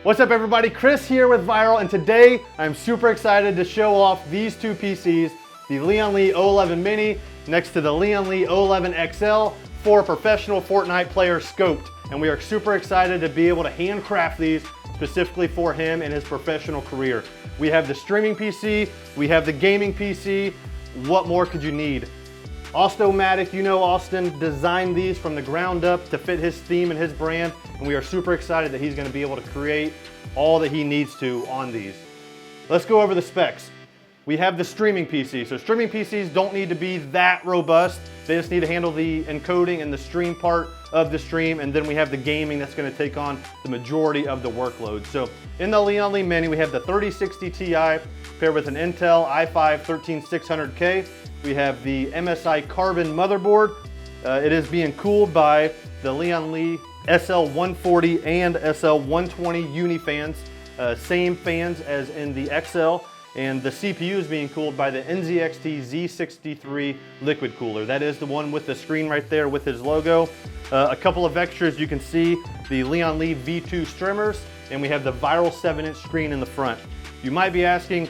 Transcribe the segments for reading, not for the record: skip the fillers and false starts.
What's up everybody, Chris here with Vyral, and today I'm super excited to show off these two PCs, the Lian-li 011 next to the Lian-li 011 XL for professional Fortnite players scoped. And we are super excited to be able to handcraft these specifically for him and his professional career. We have the streaming PC, we have the gaming PC. What more could you need? Austomatic, you know Austin designed these from the ground up to fit his theme and his brand, and we are super excited that he's going to be able to create all that he needs to on these. Let's go over the specs. We have the streaming PC. So streaming PCs don't need to be that robust. They just need to handle the encoding and the stream part of the stream, and then we have the gaming that's going to take on the majority of the workload. So in the Lian-li Mini, we have the 3060 Ti paired with an Intel i5-13600K. We have the MSI Carbon motherboard. It is being cooled by the Lian-li SL140 and SL120 uni fans. Same fans as in the XL. And the CPU is being cooled by the NZXT Z63 liquid cooler. That is the one with the screen right there with his logo. A couple of extras, you can see the Lian-li V2 streamers, and we have the Vyral 7-inch screen in the front. You might be asking,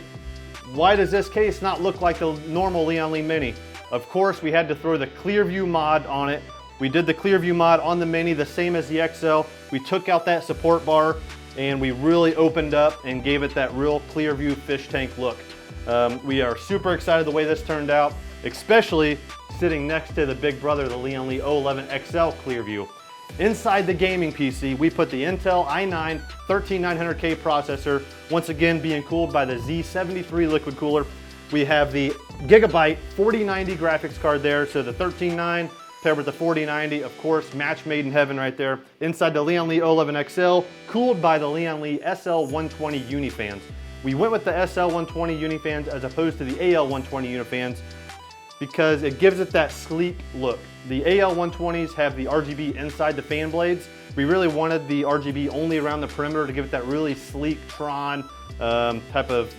why does this case not look like the normal Lian-li Mini? Of course, we had to throw the Clearview mod on it. We did the Clearview mod on the Mini, the same as the XL. We took out that support bar and we really opened up and gave it that real Clearview fish tank look. We are super excited the way this turned out, especially sitting next to the big brother, the Lian-li 011 XL Clearview. Inside the gaming PC, we put the Intel i9 13900K processor, once again being cooled by the Z73 liquid cooler. We have the Gigabyte 4090 graphics card there, so the 139 paired with the 4090, of course, match made in heaven right there. Inside the Lian-li 011 XL, cooled by the Lian-li SL120 Unifans. We went with the SL120 Unifans as opposed to the AL120 Unifans because it gives it that sleek look. The AL120s have the RGB inside the fan blades. We really wanted the RGB only around the perimeter to give it that really sleek Tron type of,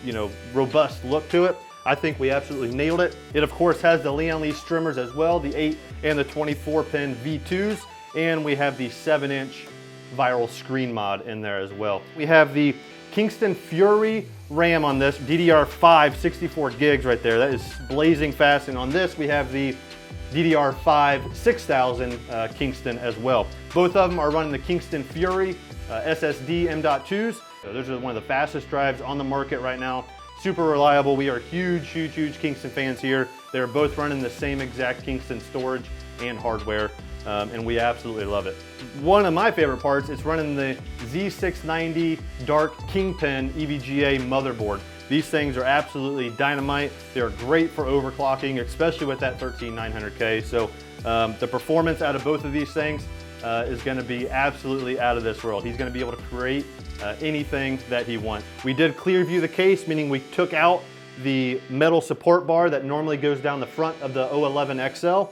robust look to it. I think we absolutely nailed it. It of course has the Lian-li streamers as well, the 8 and the 24 pin V2s, and we have the 7-inch Vyral screen mod in there as well. We have the Kingston Fury RAM on this, DDR5 64 gigs right there. That is blazing fast, and on this we have the DDR5 6000 Kingston as well. Both of them are running the Kingston Fury SSD M.2s. So those are one of the fastest drives on the market right now. Super reliable. We are huge Kingston fans here. They're both running the same exact Kingston storage and hardware, and we absolutely love it. One of my favorite parts is running the Z690 Dark Kingpin EVGA motherboard. These things are absolutely dynamite. They're great for overclocking, especially with that 13900K. So the performance out of both of these things is going to be absolutely out of this world. He's going to be able to create anything that he wants. We did Clearview the case, meaning we took out the metal support bar that normally goes down the front of the 011 XL.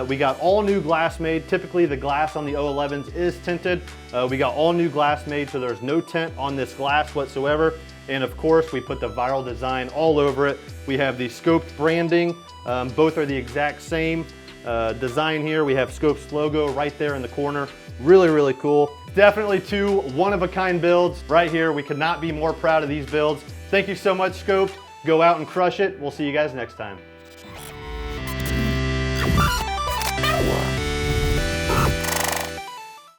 We got all new glass made. Typically the glass on the 011s is tinted. We got all new glass made, so there's no tint on this glass whatsoever. And of course we put the Vyral design all over it. We have the scoped branding. Both are the exact same design here. We have Scope's logo right there in the corner. Really cool. Definitely two one-of-a-kind builds right here. We could not be more proud of these builds. Thank you so much, Scoped. Go out and crush it. We'll see you guys next time.